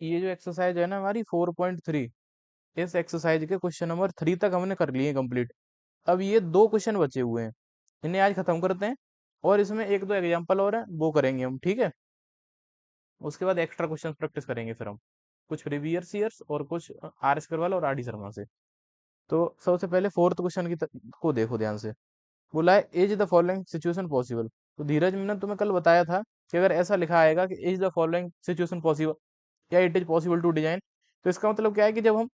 ये जो एक्सरसाइज है ना हमारी 4.3, इस एक्सरसाइज के क्वेश्चन नंबर 3 तक हमने कर लिए कंप्लीट। अब ये दो क्वेश्चन बचे हुए हैं, इन्हें आज खत्म करते हैं और इसमें एक दो एग्जांपल और हैं वो करेंगे हम, ठीक है। उसके बाद एक्स्ट्रा क्वेश्चन प्रैक्टिस करेंगे फिर हम, कुछ प्रीवियस ईयर्स और कुछ आर एस करवाल और आर डी शर्मा से। तो सबसे पहले फोर्थ क्वेश्चन को देखो ध्यान से। बोला है is the following situation possible. तो धीरज, मैंने तुम्हें कल बताया था कि अगर ऐसा लिखा आएगा कि is the following situation possible या it is possible to design, तो इसका मतलब क्या है कि जब हम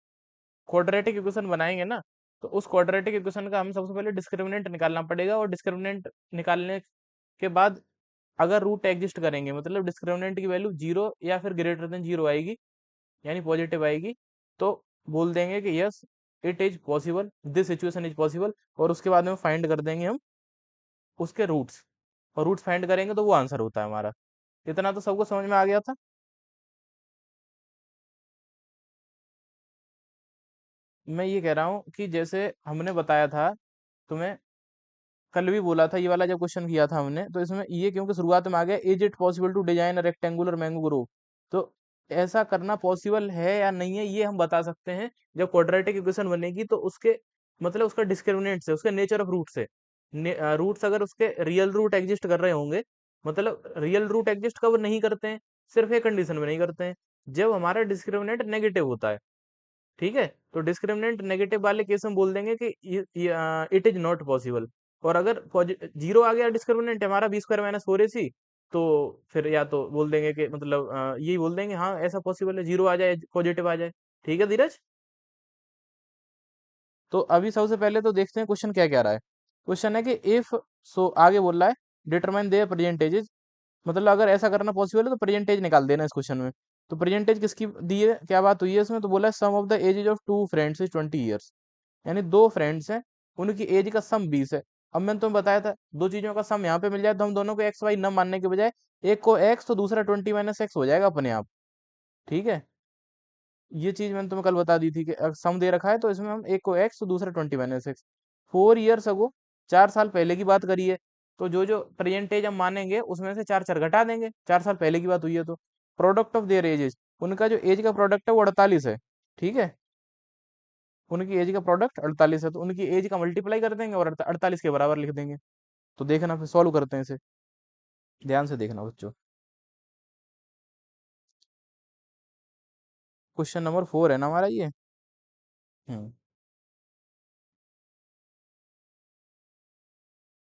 क्वाड्रेटिक इक्वेशन बनाएंगे ना, तो उस क्वाड्रेटिक इक्वेशन का हमें सबसे पहले डिस्क्रिमिनेंट निकालना पड़ेगा, और डिस्क्रिमिनेंट निकालने के बाद अगर रूट एग्जिस्ट करेंगे, मतलब डिस्क्रिमिनेंट की वैल्यू जीरो या फिर ग्रेटर देन जीरो आएगी, यानी पॉजिटिव आएगी, तो बोल देंगे कि yes it is possible, this situation is possible. और उसके बाद में फाइंड कर देंगे हम उसके रूट्स, और रूट्स फाइंड करेंगे तो वो आंसर होता है हमारा। इतना तो सबको समझ में आ गया था। मैं ये कह रहा हूँ कि जैसे हमने बताया था तुम्हें, कल भी बोला था, ये वाला जब क्वेश्चन किया था हमने, तो इसमें ये क्योंकि शुरुआत में आ गया is it possible to design a rectangular mango grove, तो ऐसा करना पॉसिबल है या नहीं है ये हम बता सकते हैं जब क्वाड्रेटिक इक्वेशन बनेगी, तो उसके मतलब उसका डिस्क्रिमिनेंट से, उसके नेचर ऑफ रूट से। रूट्स अगर उसके रियल रूट एग्जिस्ट कर रहे होंगे, मतलब रियल रूट एग्जिस्ट कब नहीं करते हैं, सिर्फ एक कंडीशन में नहीं करते हैं, जब हमारा डिस्क्रिमिनेंट नेगेटिव होता है, ठीक है। तो डिस्क्रिमिनेंट नेगेटिव वाले केस में बोल देंगे कि इट इज नॉट पॉसिबल। और अगर जीरो आ गया डिस्क्रिमिनेंट हमारा बी स्क्वायर माइनस फोर ए सी, तो फिर या तो बोल देंगे कि मतलब यही बोल देंगे हाँ ऐसा पॉसिबल है, जीरो आ जाए पॉजिटिव आ जाए। ठीक है धीरज। तो अभी सबसे पहले तो देखते हैं क्वेश्चन क्या क्या रहा है। क्वेश्चन है कि इफ, सो आगे बोल रहा है डिटरमाइन देयर परसेंटेजेस, मतलब अगर ऐसा करना पॉसिबल है तो परसेंटेज निकाल देना इस क्वेश्चन में। तो परसेंटेज किसकी दी है, क्या बात हुई है इसमें, तो बोला है sum of the ages of two friends is 20 years, यानी दो फ्रेंड्स हैं, उनकी एज का सम 20 है। अब मैंने तुम्हें बताया था दो चीजों का सम यहाँ पे मिल जाए तो हम दोनों को एक्स वाई न मानने के बजाय एक को एक्स तो दूसरा 20 - एक्स हो जाएगा अपने आप, ठीक है। ये चीज मैंने तुम्हें कल बता दी थी कि सम दे रखा है तो इसमें हम एक को एक्स तो दूसरा 20 - एक्स। 4 ईयर्स अगो, 4 साल पहले की बात करी है, तो जो जो परसेंटेज हम मानेंगे उसमें से चार चार घटा देंगे, 4 साल पहले की बात हुई है तो। प्रोडक्ट ऑफ देयर एजेस, उनका जो एज का प्रोडक्ट है वो 48 है, ठीक है। उनकी एज का प्रोडक्ट 48 है, तो उनकी एज का मल्टीप्लाई कर देंगे और 48 के बराबर लिख देंगे। तो देखना फिर सॉल्व करते हैं इसे, ध्यान से देखना बच्चों। क्वेश्चन नंबर 4 है ना हमारा ये। हम्म।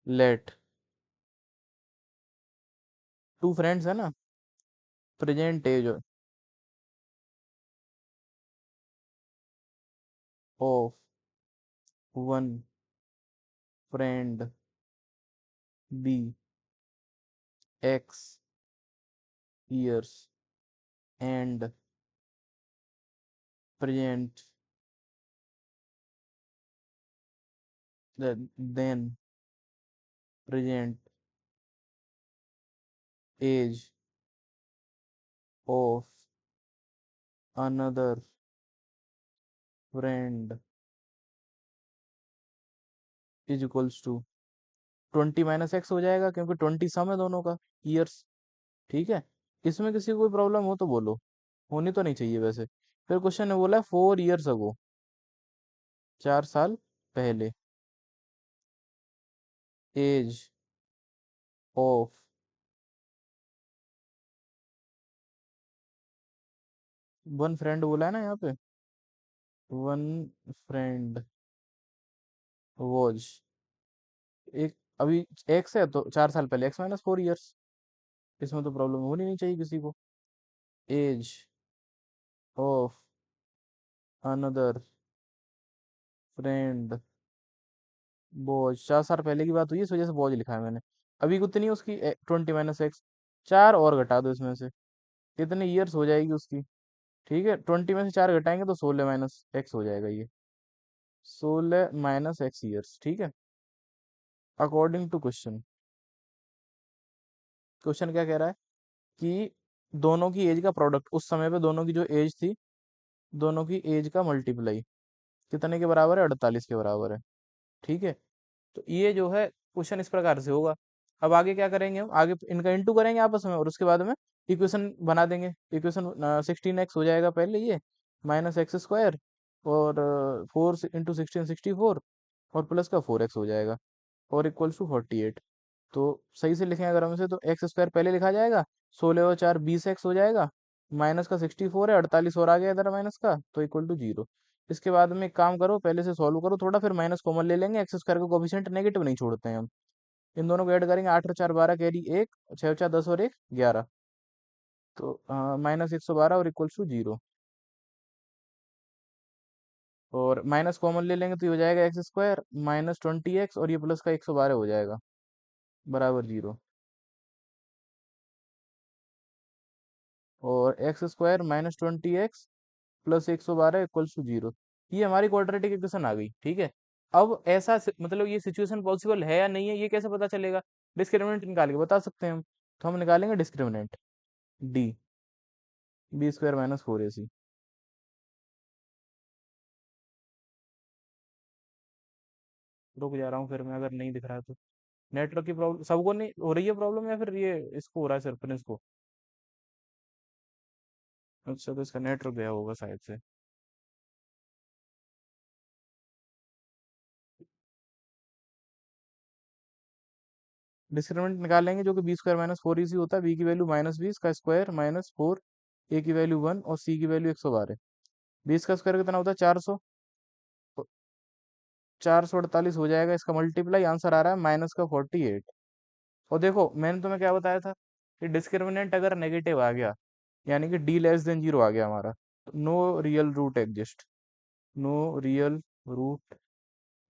लेट टू फ्रेंड्स है ना, present age of one friend be x years and present then present age of another friend is equals to 20 - x हो जाएगा, क्योंकि 20 सम है दोनों का, ईयर्स, ठीक है। इसमें किसी को कोई प्रॉब्लम हो तो बोलो, होनी तो नहीं चाहिए वैसे। फिर क्वेश्चन ने बोला है 4 ईयर्स अगो, 4 साल पहले, एज ऑफ वन फ्रेंड बोला है ना यहाँ पे, वन फ्रेंड वॉज, एक अभी एक्स है तो 4 साल पहले x - 4 ईयर्स, इसमें तो प्रॉब्लम होनी नहीं चाहिए किसी को। एज ऑफ अनदर फ्रेंड बोझ, 4 साल पहले की बात हुई है इस वजह से बोझ लिखा है मैंने। अभी कितनी है उसकी, 20 - एक्स, चार और घटा दो इसमें से, कितने ईयर्स हो जाएगी उसकी, ठीक है। 20 में से चार घटाएंगे तो 16 - एक्स हो जाएगा ये, 16 - एक्स ईयर्स, ठीक है। अकॉर्डिंग टू क्वेश्चन, क्वेश्चन क्या कह रहा है कि दोनों की एज का प्रोडक्ट, उस समय पे दोनों की जो एज थी, दोनों की एज का मल्टीप्लाई कितने के बराबर है, 48 के बराबर है, ठीक है। तो ये जो है क्वेश्चन इस प्रकार से होगा। अब आगे क्या करेंगे हम, आगे इनका इंटू करेंगे आपस में और उसके बाद में इक्वेशन बना देंगे। इक्वेशन 16x हो जाएगा पहले ये, माइनस एक्स स्क्वायर, और 4 × 16 64, और प्लस का 4x हो जाएगा, और इक्वल्स टू 48। तो सही से लिखें अगर हम इसे, तो एक्स स्क्वायर पहले लिखा जाएगा, 16 और 4 20x हो जाएगा, माइनस का 64 है, 48 और आ गया इधर माइनस का, तो इक्वल टू 0। इसके बाद में एक काम करो, पहले से सॉल्व करो थोड़ा, फिर माइनस कॉमन ले लेंगे, एक्स स्क्वायर का कोफिशिएंट नेगेटिव नहीं छोड़ते हैं हम। इन दोनों को ऐड करेंगे, 8 और 4 12, कैरी 1, 6 और 4 10 और 1 11, तो माइनस 112 और इक्वल्स टू 0। और माइनस कॉमन ले लेंगे तो ये हो जाएगा एक्स स्क्वायर माइनस 20x, और ये प्लस का 112 हो जाएगा, बराबर 0। और x square minus 20x plus 112 equals to 0। ये हमारी क्वाड्रेटिक इक्वेशन आ गई, ठीक है। अब ऐसा मतलब ये सिचुएशन पॉसिबल है या नहीं है, ये कैसे पता चलेगा? डिस्क्रिमिनेंट निकाल के बता सकते हैं हम। तो हम निकालेंगे डिस्क्रिमिनेंट, डी, b² - 4ac। रुक जा रहा हूँ फिर मैं, अगर नहीं दिख रहा है तो। नेटवर्क की प्रॉब्लम सबको नहीं हो रही है प्रॉब्लम, या फिर ये इसको हो रहा है सिर्फ प्रिंस को? अच्छा, तो इसका नेटवर्क गया होगा शायद से। डिस्क्रिमिनेंट निकालेंगे जो कि b² - 4ac होता है। b की वैल्यू -20, का स्क्वायर -4, a की वैल्यू 1 और c की वैल्यू 112। 20 का स्क्वायर कितना होता है? 400। 448 हो जाएगा इसका मल्टीप्लाई, आंसर आ रहा है -48। और देखो मैंने तुम्हें क्या बताया था, कि डिस्क्रिमिनेंट अगर नेगेटिव आ गया, यानी कि d <0 आ गया हमारा, no real root exist, no real root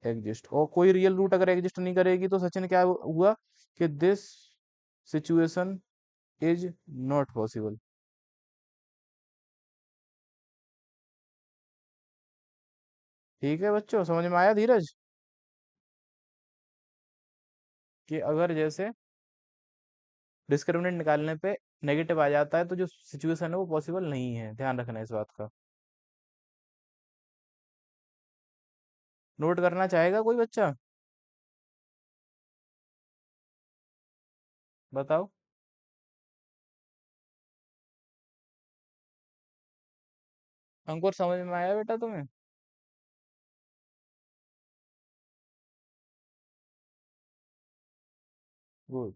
exist. और कोई रियल रूट अगर एग्जिस्ट नहीं करेगी, तो सचिन क्या हुआ, कि this situation is not possible. ठीक है बच्चों, समझ में आया धीरज? कि अगर जैसे डिस्क्रिमिनेंट निकालने पे नेगेटिव आ जाता है, तो जो सिचुएशन है वो पॉसिबल नहीं है, ध्यान रखना इस बात का। नोट करना चाहेगा कोई बच्चा? बताओ। अंकुर, समझ में आया बेटा तुम्हें? गुड।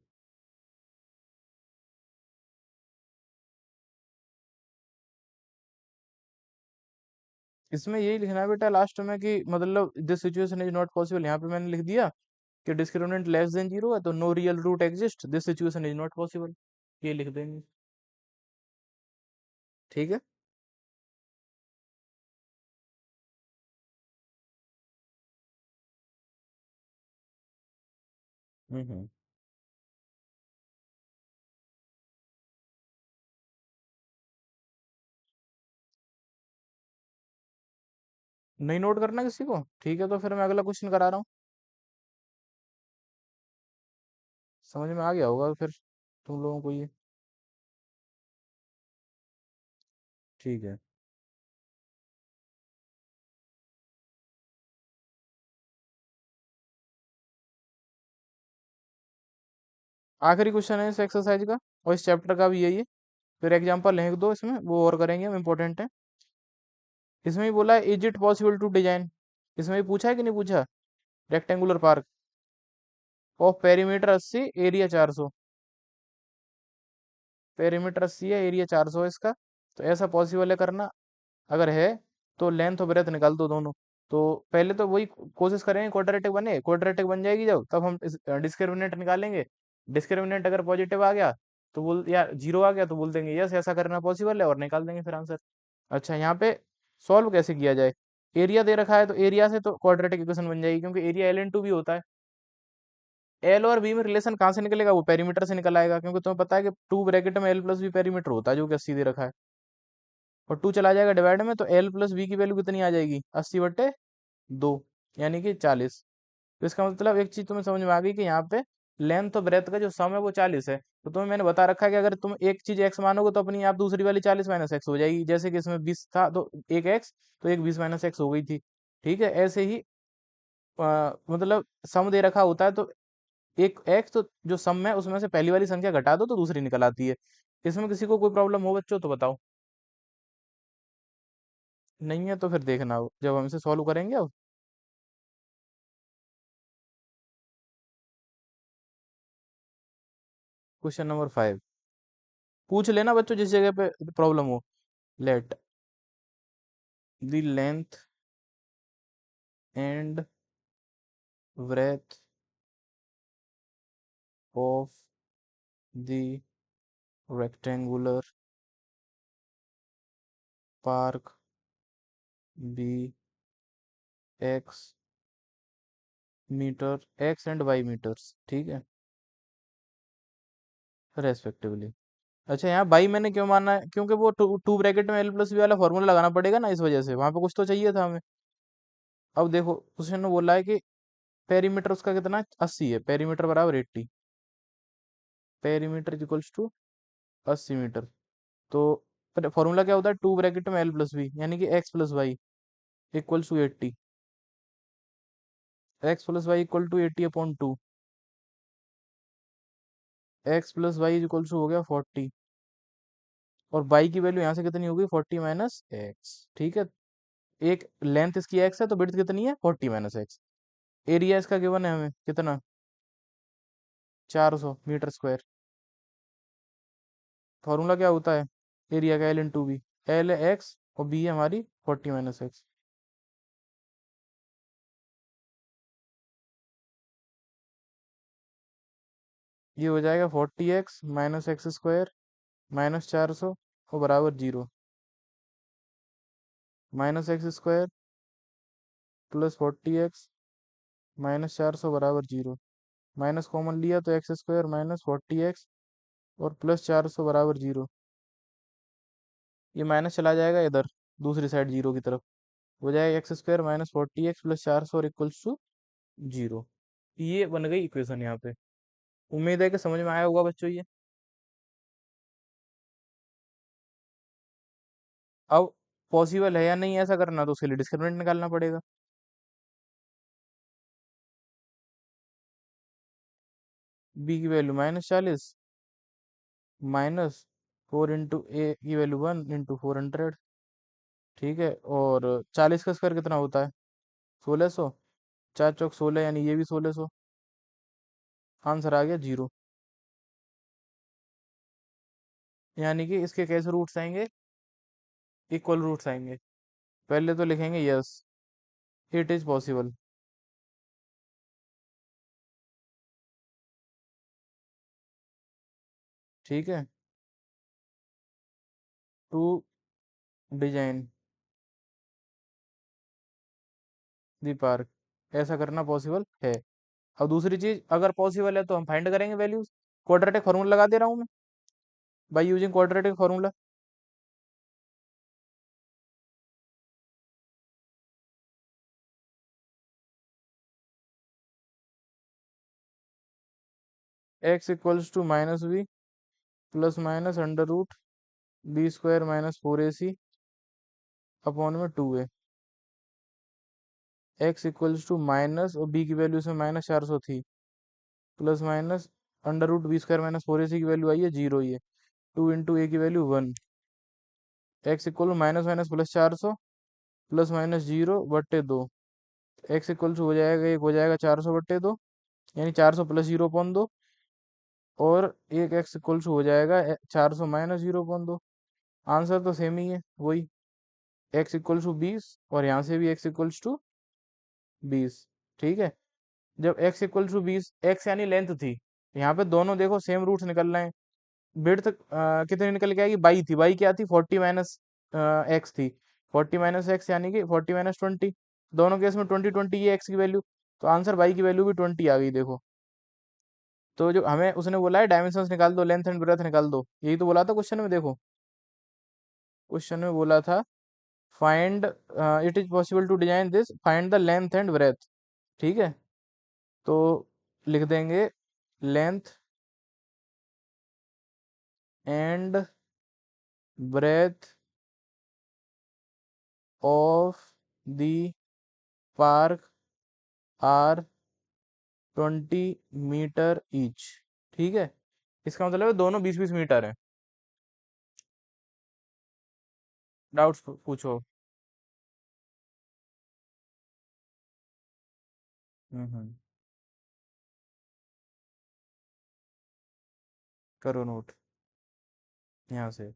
इसमें यही लिखना है बेटा लास्ट में, कि मतलब this situation is not possible, यहाँ पे मैंने लिख दिया कि डिस्क्रिमिनेंट <<0 है, तो no real root exist, this situation is not possible, ये लिख देंगे। ठीक है। हम्म। नहीं नोट करना किसी को? ठीक है, तो फिर मैं अगला क्वेश्चन करा रहा हूँ। समझ में आ गया होगा फिर तुम लोगों को ये। ठीक है। आखिरी क्वेश्चन है इस एक्सरसाइज का, और इस चैप्टर का भी यही है। फिर एग्जांपल लिख दो इसमें, वो और करेंगे हम, इम्पोर्टेंट है। इसमें भी बोला है, is it possible to design, इसमें भी पूछा है कि नहीं पूछा, rectangular park of perimeter 80, area 400। Perimeter 80 है, एरिया 400 है इसका। तो ऐसा पॉसिबल है करना? अगर है तो लेंथ और ब्रेथ निकाल दो दोनों। तो पहले तो वही कोशिश करेंगे, क्वाड्रेटिक बने, क्वाड्रेटिक बन जाएगी जब, तब हम डिस्क्रिमिनेंट निकालेंगे। डिस्क्रिमिनेंट अगर पॉजिटिव आ गया तो बोल, या जीरो आ गया तो बोल देंगे यस ऐसा करना पॉसिबल है, और निकाल देंगे फिर आंसर। अच्छा, यहाँ पे सॉल्व कैसे किया जाए? एरिया दे रखा है, तो एरिया से तो क्वाड्रेटिक इक्वेशन बन जाएगी, क्योंकि एरिया ln2 भी होता है। एल और बी में रिलेशन कहाँ से निकलेगा? वो पेरीमीटर से निकल आएगा, क्योंकि तुम्हें पता है कि टू ब्रैकेट में एल प्लस बी पेरीमीटर होता है, जो कि 80 दे रखा है। और टू चला जाएगा डिवाइड में, तो एल प्लस बी की वैल्यू कितनी आ जाएगी? 80/2, यानी कि 40। तो इसका मतलब एक चीज तुम्हें समझ में आ गई, कि यहाँ पे लेंथ और ब्रेथ का जो सम है वो 40 है। तो तुम्हें मैंने बता रखा है कि अगर तुम एक चीज एक्स मानोगे, तो अपनी आप दूसरी वाली 40 माइनस एक्स हो जाएगी। जैसे कि इसमें 20 था, तो एक एक्स, तो एक 20 माइनस एक्स हो गई थी। ठीक है, ऐसे ही मतलब सम दे रखा होता है, तो एक एक्स, तो जो सम है उसमें से पहली वाली संख्या घटा दो तो दूसरी निकल आती है। इसमें किसी को कोई प्रॉब्लम हो बच्चों तो बताओ। नहीं है तो फिर देखना जब हम इसे सॉल्व करेंगे अब। क्वेश्चन नंबर 5 पूछ लेना बच्चों जिस जगह पे प्रॉब्लम हो। Let the length and breadth of the rectangular park be x metre x and y metres, ठीक है, रेस्पेक्टिवली। अच्छा यहाँ बाई मैंने क्यों माना है, क्योंकि वो टू टू ब्रैकेट में एल प्लस बी वाला फॉर्मूला लगाना पड़ेगा ना, इस वजह से वहां पे कुछ तो चाहिए था हमें। अब देखो क्वेश्चन में बोला है कि पेरीमीटर उसका कितना है, 80 है, पेरीमीटर बराबर 80, पेरीमीटर इक्वल्स टू 80 मीटर। तो फॉर्मूला क्या होता है, टू ब्रैकेट में एल प्लस बी यानी कि x plus y equals to 80, x plus y equal to 80/2, x plus y equals to हो गया 40, और बाई की वैल्यू यहाँ से कितनी होगी, 40 - एक्स, ठीक है। एक लेंथ इसकी एक्स है तो विड्थ कितनी है, 40 - एक्स। एरिया इसका गिवन है हमें कितना, 400 मीटर स्क्वायर। फॉर्मूला क्या होता है एरिया का, L × B, एल है एक्स और बी है हमारी 40 - एक्स। ये हो जाएगा 40x - एक्स स्क्वायर -400 और बराबर 0, -एक्स स्क्वायर प्लस 40x -400 बराबर 0, माइनस कॉमन लिया तो एक्स स्क्वायर -40x और प्लस 400 बराबर 0। ये माइनस चला जाएगा इधर दूसरी साइड 0 की तरफ, हो जाएगा x² -40x प्लस 400 और इक्वल्स टू 0। ये बन गई इक्वेशन यहाँ पे। उम्मीद है कि समझ में आया होगा बच्चों ये। अब पॉसिबल है या नहीं ऐसा करना, तो उसके लिए डिस्क्रिमिनेंट निकालना पड़ेगा। बी की वैल्यू -40 -4 × A की वैल्यू 1 × 400, ठीक है। और 40 का स्क्वायर कितना होता है, 1600, 4 × 4 = 16 यानी ये भी 1600, आंसर आ गया 0। यानी कि इसके कैसे रूट्स आएंगे, इक्वल रूट्स आएंगे। पहले तो लिखेंगे यस इट इज पॉसिबल, ठीक है, टू डिजाइन दी पार्क, ऐसा करना पॉसिबल है। अब दूसरी चीज, अगर पॉसिबल है तो हम फाइंड करेंगे वैल्यूज। क्वाड्रेटिक फॉर्मूला लगा दे रहा हूँ मैं, by using quadratic formula. x = -b ±√b² -4ac/2a। x = minus और b की वैल्यू इसमें -400 थी, प्लस माइनस √b² - 4ac की वैल्यू आई है 0 ही है, 2 × a की value 1। x minus minus plus 400 plus minus 0/2, x हो जाएगा, एक हो जाएगा 400/2 यानी 400 + 0/2, और एक x हो जाएगा 400 - 0/2। आंसर तो सेम ही है वही, x = 20 और यहाँ से भी x = 20, ठीक है। जब x = 20, x यानी लेंथ थी, यहाँ पे दोनों देखो सेम रूट्स निकल रहे हैं। विड्थ कितनी निकल के आएगी, बाई थी, बाई क्या थी, 40 - एक्स थी, 40 - एक्स यानी कि 40 - 20, दोनों केस में 20 ये एक्स की वैल्यू, तो आंसर बाई की वैल्यू भी 20 आ गई देखो। तो जो हमें उसने बोला है डायमेंशंस निकाल दो, लेंथ एंड ब्रेथ निकाल दो, यही तो बोला था क्वेश्चन में, देखो क्वेश्चन में बोला था find it is possible to design this, find the length and breadth, ठीक है। तो लिख देंगे length and breadth of the park are 20 metre each, ठीक है। इसका मतलब है दोनों 20-20 मीटर है। डाउट्स पूछो। हम्म। करो नोट यहाँ से।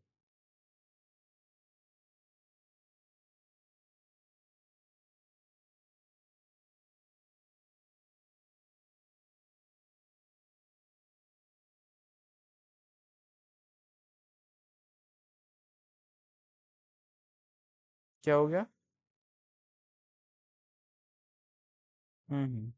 क्या हो गया? हम्म।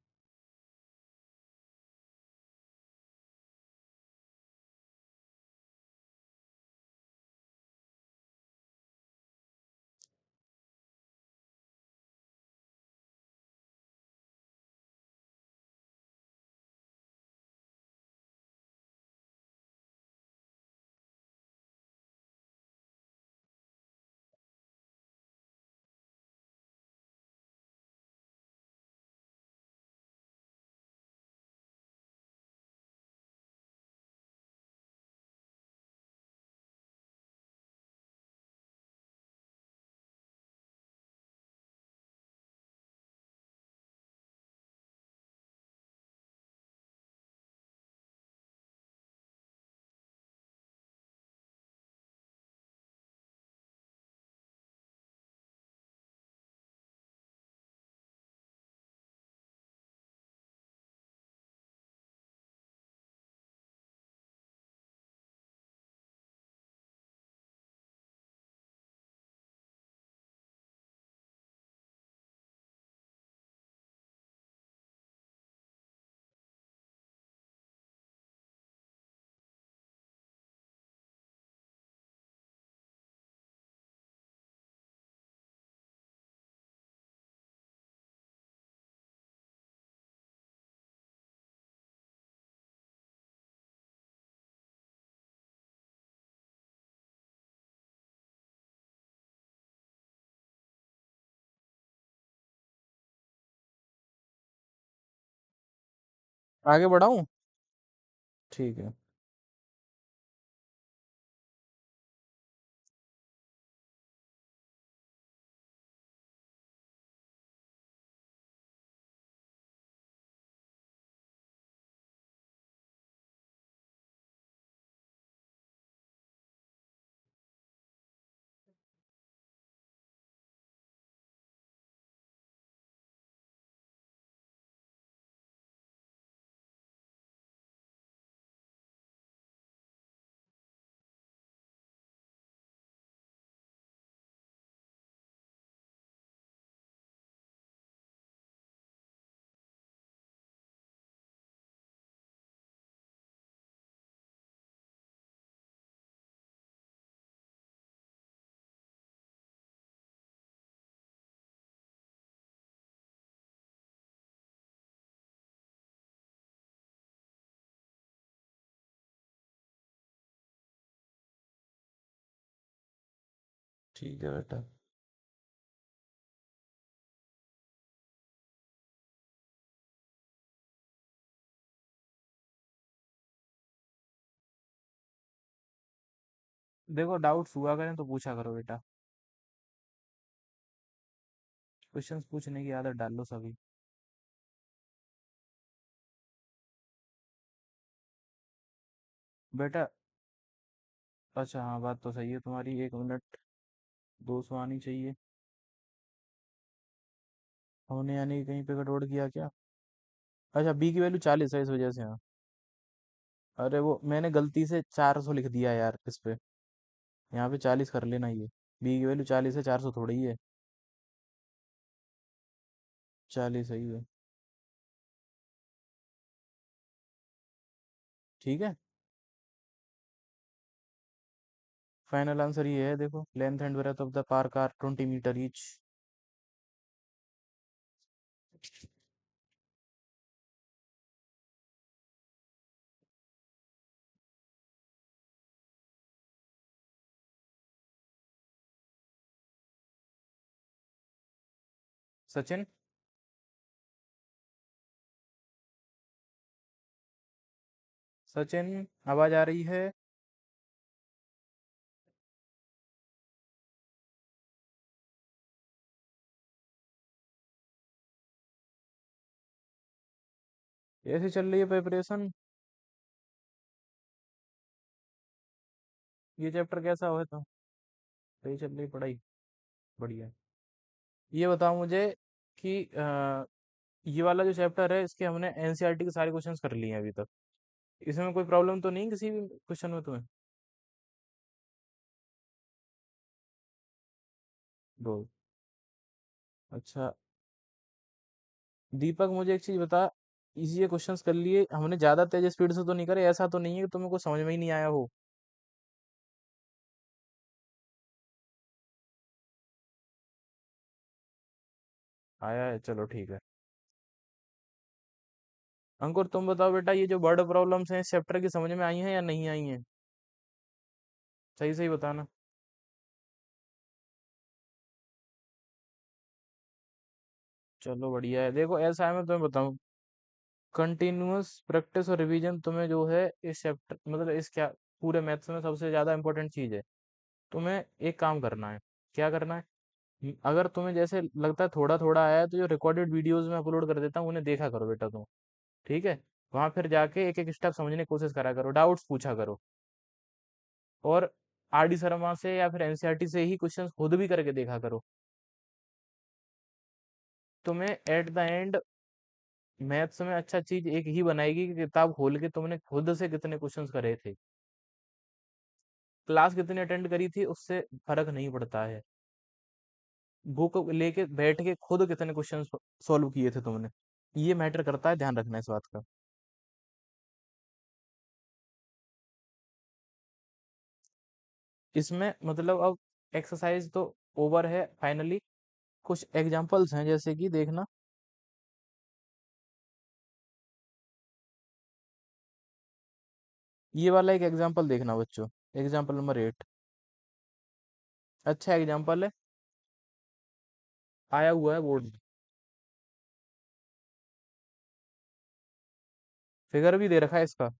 आगे बढ़ाऊं? ठीक है। ठीक है बेटा। देखो डाउट्स हुआ करें तो पूछा करो बेटा। क्वेश्चंस पूछने की आदत डाल लो सभी। बेटा, अच्छा हाँ, बात तो सही है तुम्हारी। 1 मिनट। 200 आनी चाहिए। हमने यानी कहीं पे गड़बड़ किया क्या? अच्छा, बी की वैल्यू 40 है इस वजह से, हाँ। अरे वो मैंने गलती से 400 लिख दिया यार इस पे। यहाँ पे 40 कर लेना ये। बी की वैल्यू 40 है, 400 थोड़ी ही है। 40 सही है। ठीक है। फाइनल आंसर ये है, देखो। Length and breadth of the park are 20 metre each. Sachin. Sachin, आवाज आ रही है? ऐसी चल रही है प्रिपरेशन। ये चैप्टर कैसा हुआ था? सही चल रही है पढ़ाई? बढ़िया। ये बताओ मुझे कि ये वाला जो चैप्टर है इसके हमने एनसीईआरटी के सारे क्वेश्चंस कर लिए हैं अभी तक। इसमें कोई प्रॉब्लम तो नहीं किसी भी क्वेश्चन में तुम्हें? दो। अच्छा। दीपक मुझे एक चीज बता, इजी क्वेश्चंस कर लिए हमने, ज्यादा तेज स्पीड से तो नहीं करे? ऐसा तो नहीं है कि तुम्हें कुछ समझ में ही नहीं आया हो? आया है, चलो ठीक है। अंकुर तुम बताओ बेटा, ये जो वर्ड प्रॉब्लम्स हैं इस चैप्टर की समझ में आई हैं या नहीं आई हैं? सही सही बताना। चलो बढ़िया है। देखो ऐसा है, मैं तुम्हें बताऊं, कंटिन्यूअस प्रैक्टिस और रिवीजन तुम्हें जो है इस चैप्टर मतलब इस क्या पूरे मैथ्स में सबसे ज्यादा इंपॉर्टेंट चीज है। तुम्हें एक काम करना है। क्या करना है? अगर तुम्हें जैसे लगता है थोड़ा थोड़ा आया है, तो जो रिकॉर्डेड वीडियोस में अपलोड कर देता हूँ उन्हें देखा करो बेटा तुम। ठीक है? वहां फिर जाके एक एक स्टेप समझने की कोशिश करा करो, डाउट्स पूछा करो। और आर डी शर्मा से या फिर एनसीईआरटी से ही क्वेश्चंस खुद भी करके देखा करो। तुम्हें एट द एंड मैथ्स में अच्छा चीज एक ही बनाएगी कि किताब खोल के तुमने खुद से कितने क्वेश्चंस करे थे। क्लास कितनी अटेंड करी थी उससे फर्क नहीं पड़ता है। बुक लेके बैठ के खुद कितने क्वेश्चंस सॉल्व किए थे तुमने, ये मैटर करता है, ध्यान रखना इस बात का। इसमें मतलब अब एक्सरसाइज तो ओवर है फाइनली। कुछ एग्जांपल्स हैं जैसे कि देखना। ये वाला एक एग्जांपल देखना बच्चों, एग्जांपल नंबर 8। अच्छा एग्जांपल है, आया हुआ है बोर्ड। फिगर भी दे रखा है इसका।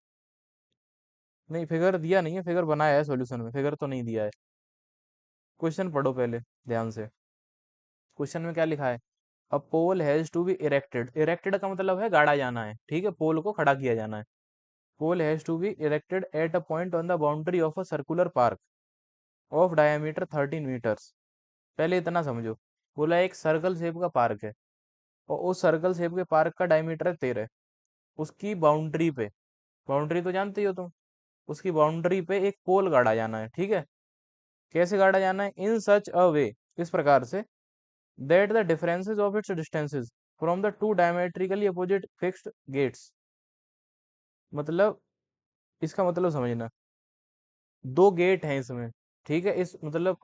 नहीं फिगर दिया नहीं है, फिगर बनाया है सॉल्यूशन में, फिगर तो नहीं दिया है। क्वेश्चन पढ़ो पहले ध्यान से। क्वेश्चन में क्या लिखा है? A pole has to be erected. Erected का मतलब है गाड़ा जाना है, ठीक है, पोल को खड़ा किया जाना है। Pole has to be erected at a point on the boundary of a circular park of diameter 13 metres. पहले इतना समझो। बोला एक सर्कल शेप का पार्क है, और उस सर्कल शेप के पार्क का डायमीटर है 13। उसकी बाउंड्री पे, बाउंड्री तो जानते ही हो तुम, उसकी बाउंड्री पे एक पोल गाड़ा जाना है, ठीक है। कैसे गाड़ा जाना है? इन सच अ वे, इस प्रकार से, that the differences of its distances from the two diametrically opposite fixed gates. मतलब इसका मतलब समझना, दो गेट हैं इसमें, ठीक है, इस मतलब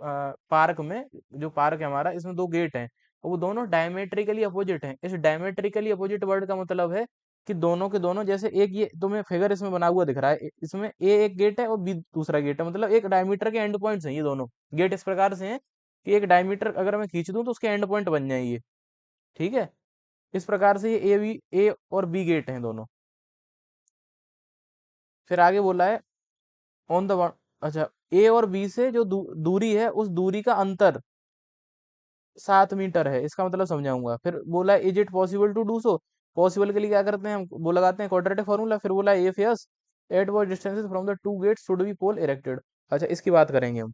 पार्क में, जो पार्क है हमारा इसमें दो गेट हैं, और वो दोनों डायमेट्रिकली अपोजिट हैं। इस डायमेट्रिकली अपोजिट वर्ड का मतलब है कि दोनों के दोनों, जैसे एक ये तुम्हें फिगर इसमें बना हुआ दिख रहा है, इसमें ए एक गेट है और बी दूसरा गेट है, मतलब एक डायमीटर के एंड पॉइंट्स हैं ये दोनों। गेट इस प्रकार से हैं कि एक डायमीटर अगर मैं खींच दूं तो उसके एंड पॉइंट बन जाए ये, ठीक है। इस प्रकार से ये ए और बी गेट हैं दोनों। फिर आगे बोला है ऑन द, अच्छा, ए और बी से जो दूरी है उस दूरी का अंतर 7 मीटर है, इसका मतलब समझाऊंगा। फिर बोला is it possible to do so. Possible के लिए क्या करते हैं हम, वो लगाते हैं क्वाड्रेटिक फॉर्मूला। फिर बोला if yes, at what distances from the two gates should be pole erected. अच्छा इसकी बात करेंगे हम।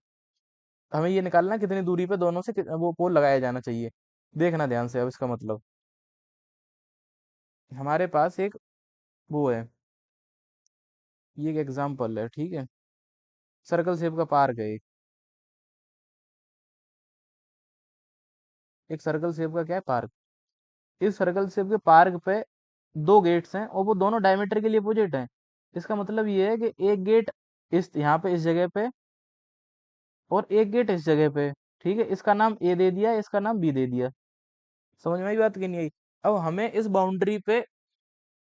हमें ये निकालना है कितनी दूरी पे दोनों से वो पोल लगाया जाना चाहिए। देखना ध्यान से अब इसका मतलब। हमारे पास एक वो है, ये एक एग्जाम्पल है, ठीक है। सर्कल शेप का पार्क है एक सर्कल शेप का क्या है, पार्क। इस सर्कल शेप के पार्क पे दो गेट्स हैं और वो दोनों डायमीटर के लिए अपोजिट हैं। इसका मतलब ये है कि एक गेट इस यहाँ पे इस जगह पे, और एक गेट इस जगह पे, ठीक है। इसका नाम ए दे दिया, इसका नाम बी दे दिया। समझ में आई बात कि नहीं आई? अब हमें इस बाउंड्री पे,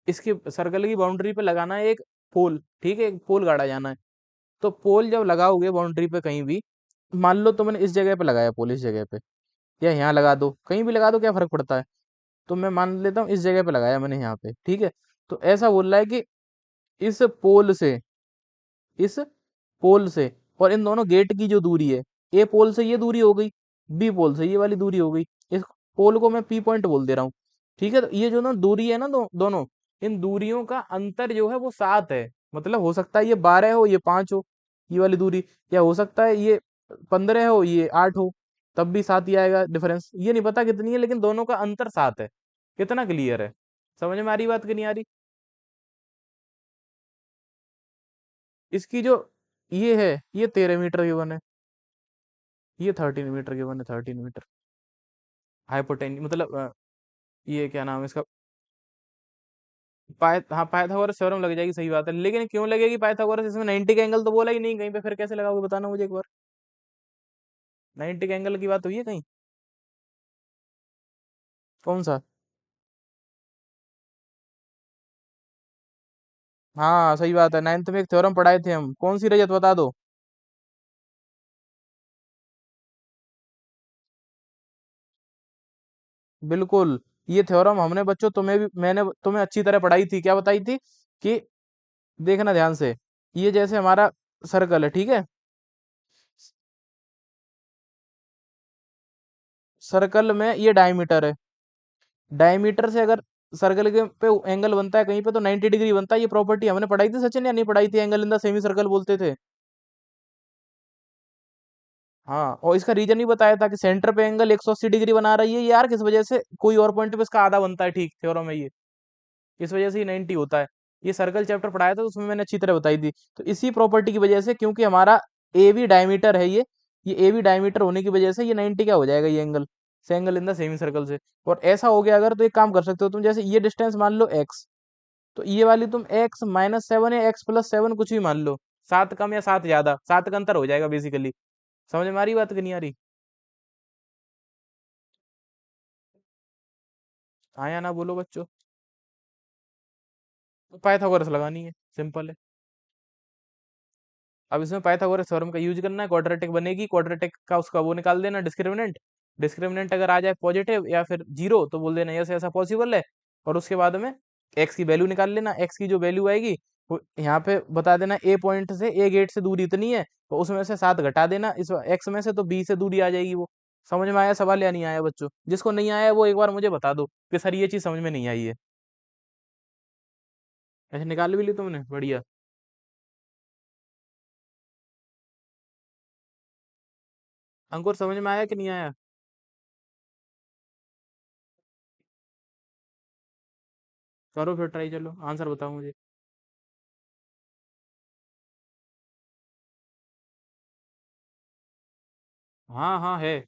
इसकी सर्कल की बाउंड्री पे लगाना है एक पोल, ठीक है, एक पोल गाड़ा जाना है। तो पोल जब लगाओगे बाउंड्री पे कहीं भी, मान लो तुमने इस जगह पे लगाया पोल, इस जगह पे, या यहाँ लगा दो, कहीं भी लगा दो, क्या फर्क पड़ता है। तो मैं मान लेता हूँ इस जगह पे लगाया मैंने यहाँ पे, ठीक है। तो ऐसा बोल रहा है कि इस पोल से, इस पोल से और इन दोनों गेट की जो दूरी है, ए पोल से ये दूरी हो गई, बी पोल से ये वाली दूरी हो गई। इस पोल को मैं पी पॉइंट बोल दे रहा हूँ, ठीक है। तो ये जो ना दूरी है ना दोनों, इन दूरियों का अंतर जो है वो 7 है। मतलब हो सकता है ये 12 हो, ये 5 हो, ये वाली दूरी, या हो सकता है ये 15 हो, ये 8 हो, तब भी 7 ही आएगा डिफरेंस। ये नहीं पता कितनी है, लेकिन दोनों का अंतर 7 है। कितना क्लियर है? समझ में आ रही बात कि नहीं आ रही? इसकी जो ये है, ये 13 मीटर की वन है, ये 13 मीटर की वन है, 13 मीटर। हाइपोटेन मतलब ये क्या नाम है इसका, हाँ पाइथागोरस थ्योरम लग जाएगी, सही बात है। लेकिन क्यों लगेगी पाइथागोरस? इसमें 90 का एंगल तो बोला ही नहीं कहीं पे, फिर कैसे लगाओगे बताना मुझे एक बार। 90 का एंगल की बात हुई है कहीं? कौन सा? हाँ सही बात है, 9th में एक थ्योरम पढ़ाए थे हम, कौन सी रजत बता दो। बिल्कुल। ये थ्योरम हमने बच्चों तुम्हें भी, मैंने तुम्हें अच्छी तरह पढ़ाई थी। क्या बताई थी? कि देखना ध्यान से, ये जैसे हमारा सर्कल है, ठीक है? सर्कल में ये डायमीटर है, डायमीटर से अगर सर्कल के पे एंगल बनता है कहीं पे तो 90 डिग्री बनता है। ये प्रॉपर्टी हमने पढ़ाई थी सचिन, या नहीं पढ़ाई थी? Angle in the semi circle बोलते थे। हाँ, और इसका रीजन भी बताया था कि सेंटर पे एंगल 180 डिग्री बना रही है ये यार, किस वजह से? कोई और पॉइंट पे इसका आधा बनता है, ठीक थ्योरम है ये, इस वजह से ये 90 होता है। ये सर्कल चैप्टर पढ़ाया था तो उसमें मैंने अच्छी तरह बताई थी। तो इसी प्रॉपर्टी की वजह से, क्योंकि हमारा ए बी डायमीटर है ये ए बी डायमीटर होने की वजह से ये 90 क्या हो जाएगा, ये एंगल से angle in the semi circle से। और ऐसा हो गया अगर, तो एक काम कर सकते हो तुम, जैसे ये डिस्टेंस मान लो एक्स, तो ये वाली तुम x-7 या x+7 कुछ भी मान लो, 7 कम या 7 ज्यादा, 7 का अंतर हो जाएगा बेसिकली। समझ में आ रही बात कि नहीं आ रही? हाँ या ना बोलो बच्चों। तो पाइथागोरस लगानी है, सिंपल है। अब इसमें पाइथागोरस थ्योरम का यूज करना है, क्वाड्रेटिक बनेगी, क्वाड्रेटिक का उसका वो निकाल देना, डिस्क्रिमिनेंट। डिस्क्रिमिनेंट अगर आ जाए पॉजिटिव या फिर जीरो तो बोल देना यस ऐसा पॉसिबल है। और उसके बाद में एक्स की वैल्यू निकाल लेना, एक्स की जो वैल्यू आएगी वो यहाँ पे बता देना, ए पॉइंट से ए गेट से दूरी इतनी है, तो उसमें से 7 घटा देना इस एक्स में से, तो बी से दूरी आ जाएगी वो। समझ में आया सवाल या नहीं आया बच्चों? जिसको नहीं आया वो एक बार मुझे बता दो कि सर ये चीज समझ में नहीं आई है। ऐसे निकाल भी ली तुमने, बढ़िया। अंकुर समझ में आया कि नहीं आया? करो फिर ट्राई, चलो आंसर बताओ मुझे। हाँ हाँ है,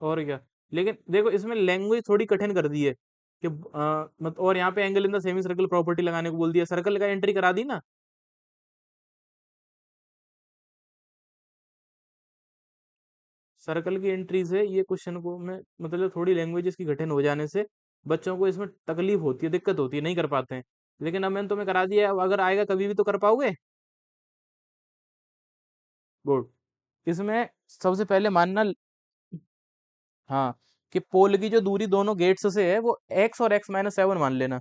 और क्या। लेकिन देखो इसमें लैंग्वेज थोड़ी कठिन कर दी है कि मत, और यहाँ पे angle in the semi circle property लगाने को बोल दिया, सर्कल का एंट्री करा दी ना। सर्कल की एंट्री से ये क्वेश्चन को मैं, मतलब थोड़ी लैंग्वेज की कठिन हो जाने से बच्चों को इसमें तकलीफ होती है, दिक्कत होती है, नहीं कर पाते हैं। लेकिन अब मैंने तुम्हें करा दिया है, अब अगर आएगा कभी भी तो कर पाओगे। गुड। इसमें सबसे पहले मानना, हाँ, कि पोल की जो दूरी दोनों गेट्स से है वो एक्स और x-7 मान लेना।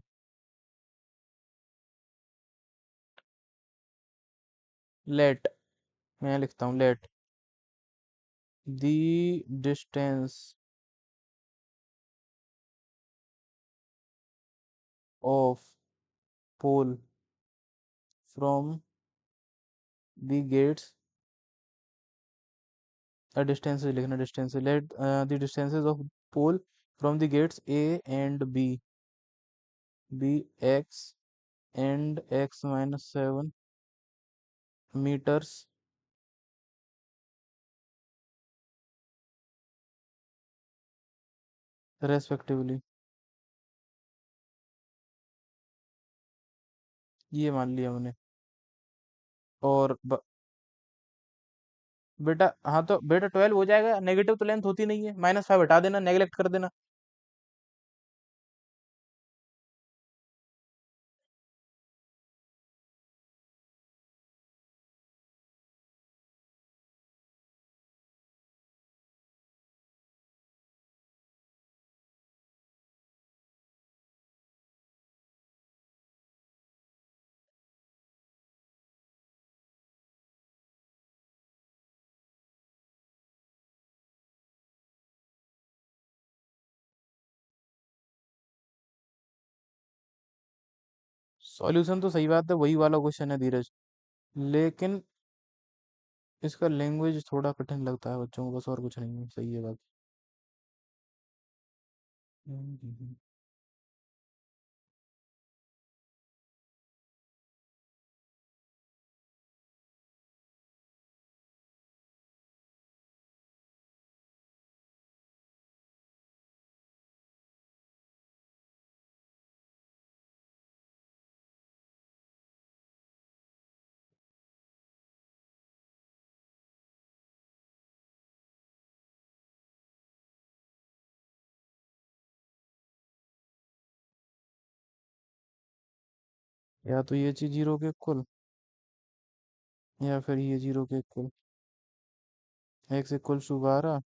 लेट, मैं लिखता हूँ let the distance of pole from the gates, distance लिखना, distance let the distances of pole from the gates A and B x and x-7 metres respectively. ये मान लिया हमने। और बेटा, हाँ तो बेटा 12 हो जाएगा, नेगेटिव तो लेंथ होती नहीं है, -5 हटा देना, नेगलेक्ट कर देना। सॉल्यूशन तो सही बात है, वही वाला क्वेश्चन है धीरज, लेकिन इसका लैंग्वेज थोड़ा कठिन लगता है बच्चों को, बस और कुछ नहीं है, सही है बात। हम्म। या तो ये चीज जीरो के इक्वल, या फिर ये जीरो के इक्वल, एक्स इक्वल टू 12,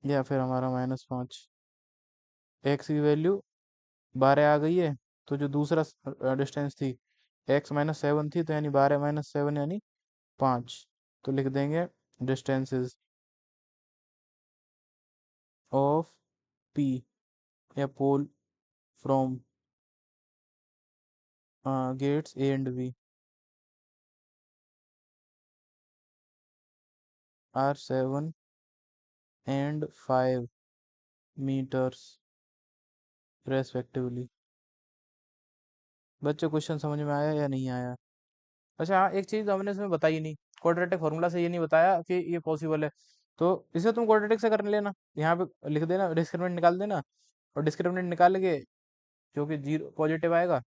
या फिर हमारा -5। एक्स की वैल्यू 12 आ गई है, तो जो दूसरा डिस्टेंस थी x-7 थी, तो यानी 12 - 7 यानी 5। तो लिख देंगे डिस्टेंसेस ऑफ पी या pole from gates A and B are 7 and 5 meters respectively. बच्चों क्वेश्चन समझ में आया या नहीं आया? अच्छा हाँ, एक चीज हमने इसमें बताई नहीं, क्वाड्रेटिक फॉर्मूला से ये नहीं बताया कि ये पॉसिबल है, तो इसे तुम क्वाड्रेटिक से कर लेना, यहाँ पे लिख देना, डिस्क्रिमिनेंट निकाल देना, और डिस्क्रिमिनेंट निकाल के जो कि जीरो पॉजिटिव आएगा,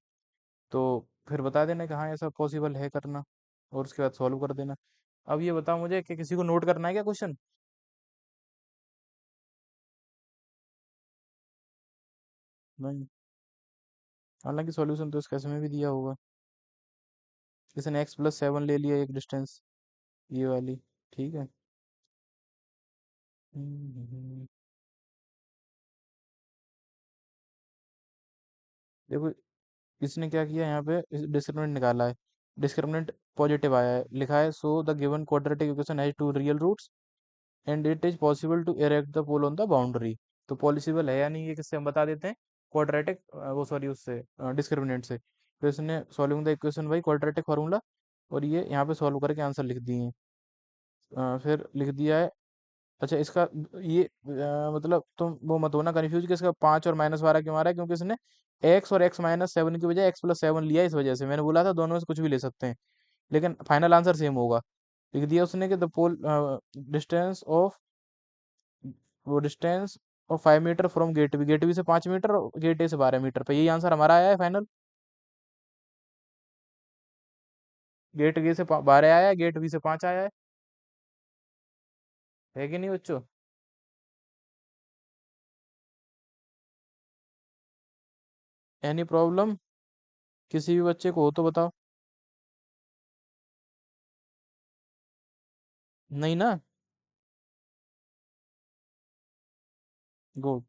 तो फिर बता देना कि हाँ ऐसा पॉसिबल है करना, और उसके बाद सॉल्व कर देना। अब ये बताओ मुझे कि किसी को नोट करना है क्या क्वेश्चन? नहीं, हालांकि सॉल्यूशन तो इसका इसमें भी दिया होगा। इसने x+7 ले लिया एक डिस्टेंस, ये वाली, ठीक है। हम्म। देखो इसने क्या किया, यहाँ पे डिस्क्रिमिनेंट निकाला है, डिस्क्रिमिनेंट पॉजिटिव आया है, लिखा है so the given quadratic equation has two real roots and it is possible to erect the pole on the boundary. तो पॉसिबल है या नहीं, ये किससे हम बता देते हैं, क्वाड्रेटिक वो सॉरी उससे डिस्क्रिमिनेंट से। तो इसने solving the equation by quadratic formula, और ये यहाँ पे सॉल्व करके आंसर लिख दिए हैं। फिर लिख दिया है। अच्छा इसका ये मतलब तुम वो मत होना कंफ्यूज कि इसका 5 और -12 क्यों आ रहा है, क्योंकि इसने x और x-7 की बजाय x+7 लिया, इस वजह से मैंने बोला था दोनों में से कुछ भी ले सकते हैं, लेकिन फाइनल आंसर सेम होगा। लिख दिया उसने कि द पोल डिस्टेंस ऑफ वो distance of 5 metre from gate B से 5 मीटर, और गेट ए से 12 मीटर पे, यही आंसर हमारा आया है फाइनल। गेट ए से 12 आया है, गेट बी से 5 आया है कि नहीं बच्चों? एनी प्रॉब्लम किसी भी बच्चे को हो तो बताओ। नहीं ना? गुड।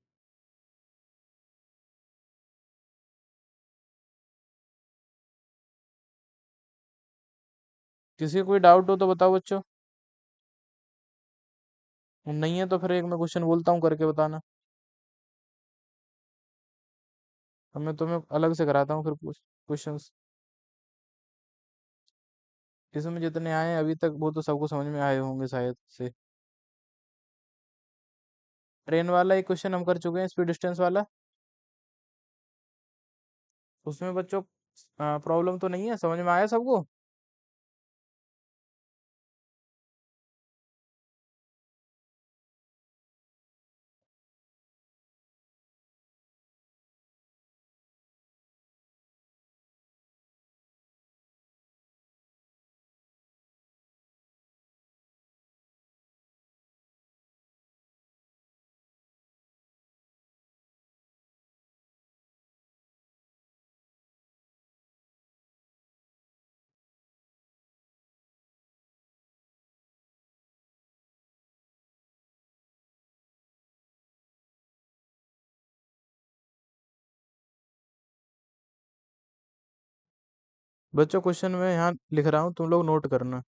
किसी को कोई डाउट हो तो बताओ बच्चों, नहीं है तो फिर एक मैं क्वेश्चन बोलता हूँ, करके बताना। अब मैं तुम्हें अलग से कराता हूँ फिर क्वेश्चंस, इसमें जितने आए हैं अभी तक वो तो सबको समझ में आए होंगे शायद से। ट्रेन वाला एक क्वेश्चन हम कर चुके हैं, स्पीड डिस्टेंस वाला। उसमें बच्चों प्रॉब्लम तो नहीं है, समझ में आया सबको? बच्चों क्वेश्चन में यहाँ लिख रहा हूँ, तुम लोग नोट करना।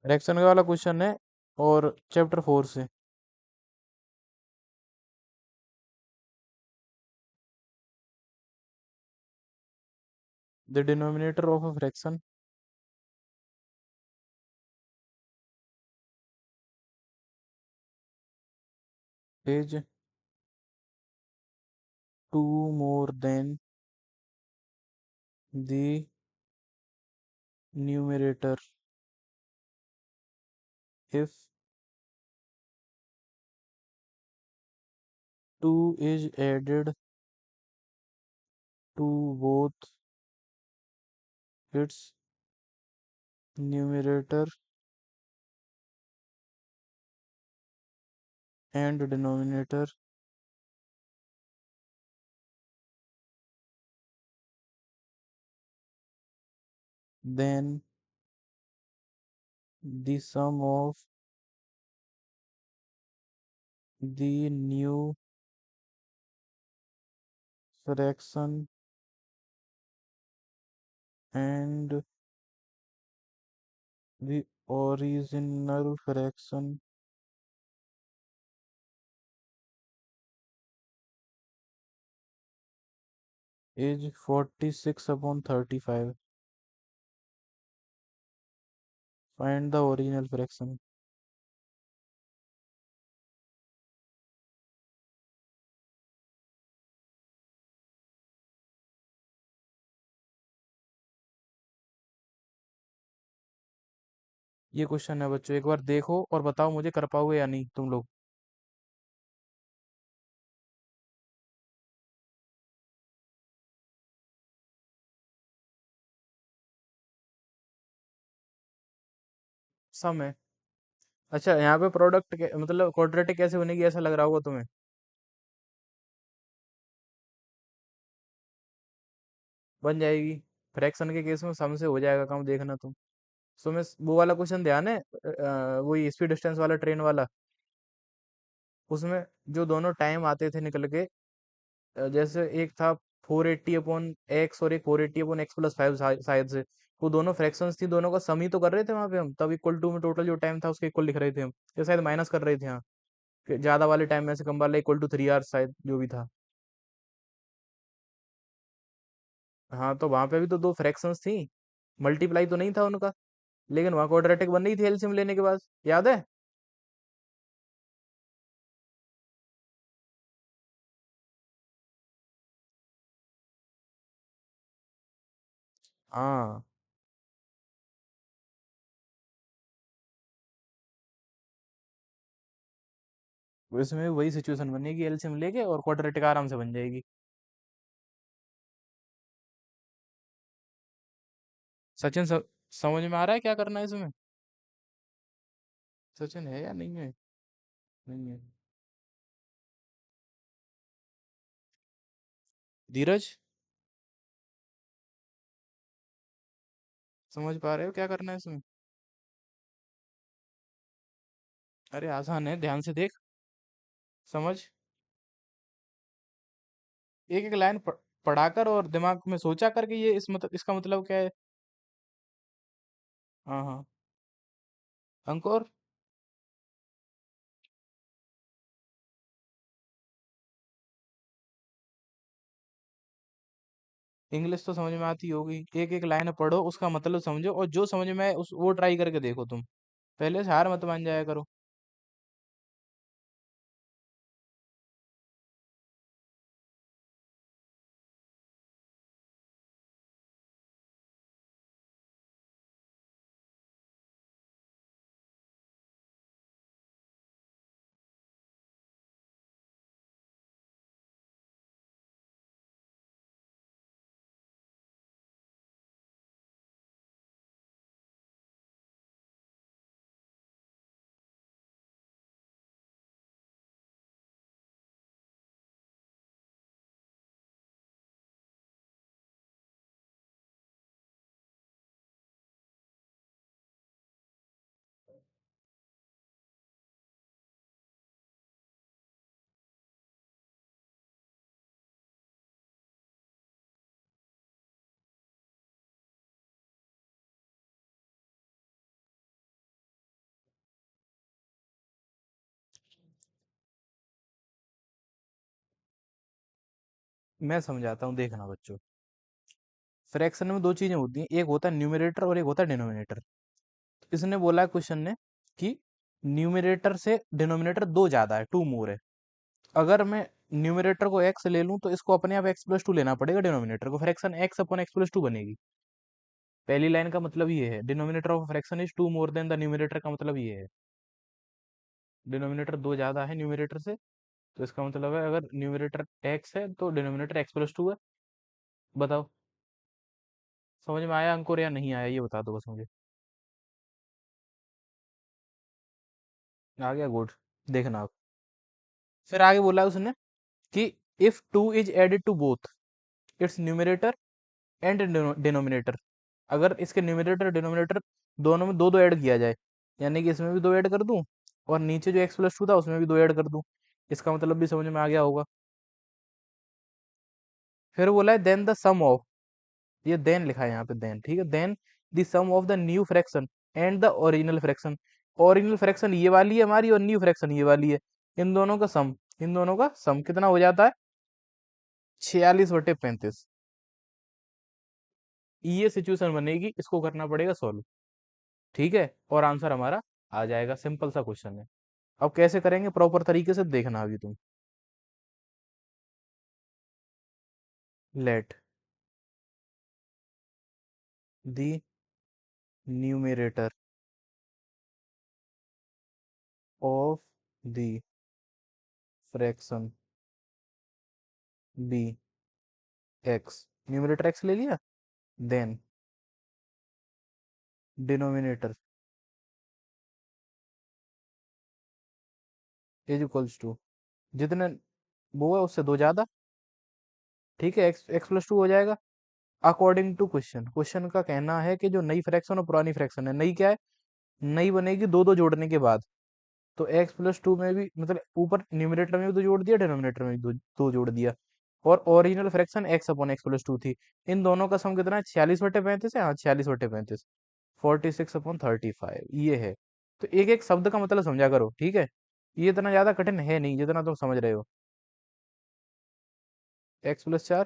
फ्रैक्शन वाला क्वेश्चन है और चैप्टर 4 से। The denominator of a fraction is 2 more than the numerator if 2 is added to both its numerator and denominator, then the sum of the new fraction and the original fraction is 46 upon 35. Find the original fraction. ये question है बच्चों, एक बार देखो और बताओ मुझे कर पाओगे या नहीं तुम लोग। सम है। अच्छा, यहाँ पे प्रोडक्ट मतलब क्वाड्रेटिक कैसे बनेगी ऐसा लग रहा होगा तुम्हें। बन जाएगी। फ्रैक्शन के केस में सम से हो जाएगा काम, देखना तुम। सो में वो वाला क्वेश्चन ध्यान है, वही स्पीड डिस्टेंस वाला ट्रेन वाला। उसमें जो दोनों टाइम आते थे निकल के, जैसे एक था 480 अपॉन एक्स और एक 480 अपॉन एक्स प्लस 5 शायद से। वो दोनों फ्रैक्शंस थी, दोनों का सम ही तो कर रहे थे वहां पे हम, तब इक्वल टू में टोटल जो टाइम था उसके इक्वल लिख रहे थे हम। या शायद माइनस कर रहे थे यहाँ, कि ज्यादा वाले टाइम में से कम वाला इक्वल टू 3 आवर्स शायद जो भी था। हाँ, तो वहां पे भी तो दो फ्रैक्शंस थी, मल्टीप्लाई तो नहीं था उनका। लेकिन वहां क्वाड्रेटिक बन रही थी एलसीएम लेने के बाद, याद है। हाँ, तो इसमें भी वही सिचुएशन बनेगी, एलसीएम लेके और क्वाड्रेटिक आराम से बन जाएगी। सचिन, समझ में आ रहा है क्या करना है इसमें। सचिन है या नहीं है। नहीं है। धीरज, समझ पा रहे हो क्या करना है इसमें। अरे आसान है, ध्यान से देख। समझ। एक एक लाइन पढ़ाकर और दिमाग में सोचा करके, ये इस मतलब इसका मतलब क्या है। हाँ हाँ। अंकुर, इंग्लिश तो समझ में आती होगी, एक एक लाइन पढ़ो उसका मतलब समझो, और जो समझ में आए उस वो ट्राई करके देखो तुम। पहले से हार मत मान जाया करो। मैं समझाता हूँ, देखना बच्चों। फ्रैक्शन में दो चीजें होती हैं, एक होता है न्यूमरेटर और एक होता है डिनोमिनेटर। इसने बोला है क्वेश्चन ने कि न्यूमरेटर से डिनोमिनेटर दो ज्यादा है, टू मोर है। अगर मैं न्यूमरेटर को एक्स ले लूं तो इसको अपने आप एक्स प्लस टू लेना पड़ेगा डिनोमिनेटर को, fraction x upon x plus two बनेगी। पहली लाइन का मतलब ये है, denominator of fraction is two more than the numerator, का मतलब ये है डिनोमिनेटर दो ज्यादा है न्यूमरेटर से। तो इसका मतलब है अगर न्यूमरेटर एक्स है तो डिनोमिनेटर एक्स प्लस टू है। बताओ, समझ में आया अंकुर या नहीं आया, ये बता दो बस मुझे। आ गया, गुड। देखना आप, फिर आगे बोला है उसने कि if two is added to both its numerator and denominator. अगर इसके न्यूमरेटर डिनोमिनेटर दोनों में दो दो ऐड किया जाए, यानी कि इसमें भी दो ऐड कर दूं और नीचे जो एक्स प्लस टू था उसमें भी दो ऐड कर दूं, इसका मतलब भी समझ में आ गया होगा। फिर बोला है देन द सम ऑफ, ये देन लिखा है यहाँ पे, देन ठीक है, then the sum of the new fraction and the original fraction. Original fraction ये वाली है हमारी और न्यू फ्रैक्शन ये वाली है, इन दोनों का सम, इन दोनों का सम कितना हो जाता है, 46/35। ये सिचुएशन बनेगी, इसको करना पड़ेगा सॉल्व। ठीक है, और आंसर हमारा आ जाएगा, सिंपल सा क्वेश्चन है। अब कैसे करेंगे प्रॉपर तरीके से देखना अभी तुम। Let the numerator of the fraction be x, numerator x ले लिया, then denominator is equals to, जितने वो है उससे दो ज्यादा, ठीक है, एक्स एक्स प्लस टू हो जाएगा। अकॉर्डिंग टू क्वेश्चन, क्वेश्चन का कहना है कि जो नई फ्रैक्शन और पुरानी फ्रैक्शन है, नई क्या है, नई बनेगी दो दो जोड़ने के बाद। तो एक्स प्लस टू में भी मतलब ऊपर न्यूमरेटर में भी दो जोड़ दिया, डिनोमिनेटर में भी दो जोड़ दिया। और original fraction x upon x plus to थी, इन दोनों का सम कितना है, 46/35 है, हाँ 46/35, 46/35 ये है। तो एक एक शब्द का मतलब समझा करो, ठीक है, ये इतना ज्यादा कठिन है नहीं जितना तुम समझ रहे हो। x+4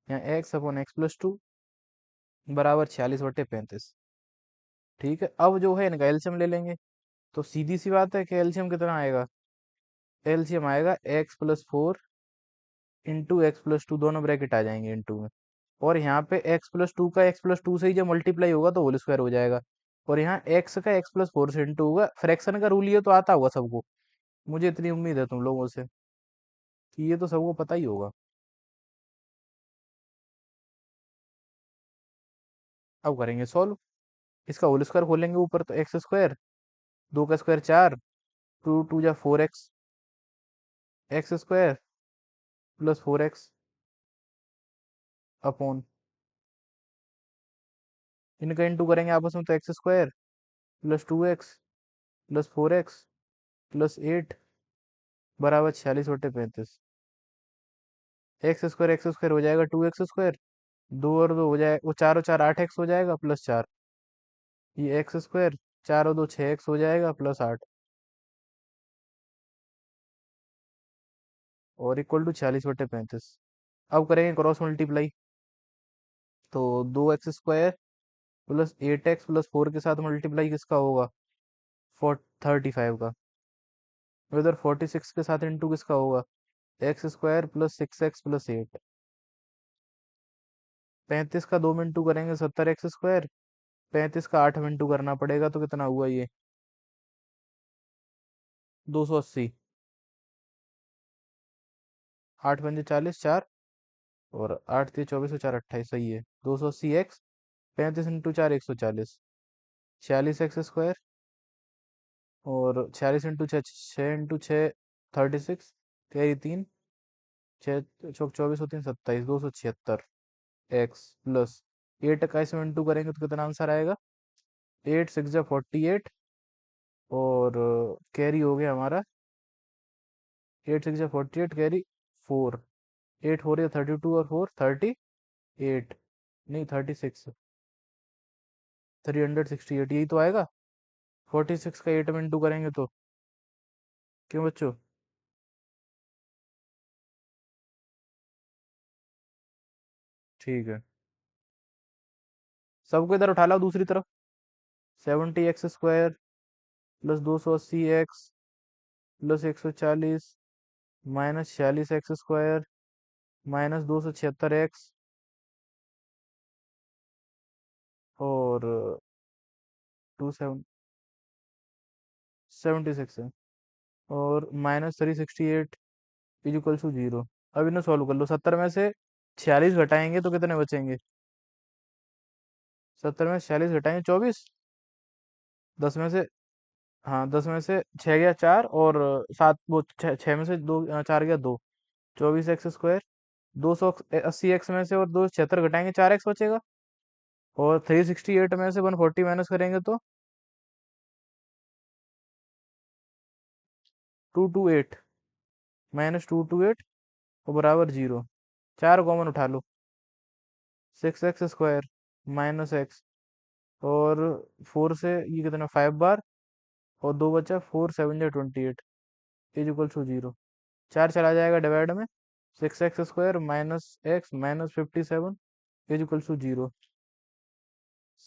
या x upon x plus to बराबर 46/35। ठीक है, अब जो है इनका एलसीएम ले लेंगे। तो सीधी सी बात है कि एलसीएम कितना आएगा, एलसीएम आएगा x+4 into x plus to, दोनों ब्रैकेट आ जाएंगे इंटू में। और यहाँ पे एक्स प्लस टू का एक्स प्लस टू से ही जब मल्टीप्लाई होगा तो होल स्क्वायर हो जाएगा। और यहाँ एक्स का x+4 से इंटू होगा, फ्रैक्शन का रूल ये तो आता होगा सबको, मुझे इतनी उम्मीद है तुम लोगों से कि ये तो सबको पता ही होगा। अब करेंगे सॉल्व, इसका होल स्क्वायर खोलेंगे ऊपर तो एक्स स्क्वायर, दो का स्क्वायर चार, टू टू जा 4x, x square plus 4x upon, इनका इंटू करेंगे आपस में तो x square plus 2x plus 4x plus 8 बराबर 46/35। एक्स स्क्वायर हो जाएगा 2x स्क्वायर, दो और दो हो जाए वो, चार और चार 8x हो जाएगा प्लस चार, ये एक्स स्क्वायर, चार और दो 6x हो जाएगा प्लस 8, और इक्वल टू 46/35। अब करेंगे क्रॉस मल्टीप्लाई, तो 2x square plus 8x plus 4 के साथ मल्टीप्लाई किसका होगा, 35 का। इधर 46 के साथ इंटू किसका होगा, x square plus 6x plus 8। 35 का दो में इंटू करेंगे 70x स्क्वायर, 35 का 8 में इंटू करना पड़ेगा तो कितना हुआ ये, 280। 8×5 40, चार, और 8×3 = 24 और 4×28, सही है, 280x, 35 × 4 140, 46x स्क्वायर, और 46 × 6 6 × 6 36, तेरी तीन, छः चौक 24 और 3 27, 276 प्लस 8 का इसमें इंटू करेंगे तो कितना आंसर आएगा, 8×6 = 48, और कैरी हो गया हमारा, 8×6 = 48, कैरी 4, 8 हो रही है 32 और 4 38, नहीं 36, 368 यही तो आएगा। 46 का 8 में इंटू करेंगे तो, क्यों बच्चों, ठीक है, सबको इधर उठा लो दूसरी तरफ। 70x² plus 280x plus 140 minus 46x² minus 276x और 276 है और माइनस 368 इजिकल्स टू 0। अब इन्हें सॉल्व कर लो। 70 में से 46 घटाएंगे तो कितने बचेंगे? 70 में से 46 घटाएंगे 24। 10 में से, हाँ 10 में से 6 गया 4 और 7, वो 6 में से 2, 4 गया 2। 24x²। 280x में से और 276 घटाएंगे 4x बचेगा। और 368 में से 140 माइनस करेंगे तो 228 माइनस 228 और बराबर 0। 4 कॉमन उठा लो। 6x² माइनस एक्स और 4 से ये कितना 5 बार और 2 बचा 4 7 जा 28 इज इक्वल टू 0। 4 चला जाएगा डिवाइड में। 6x² minus x minus 57 is equal to 0।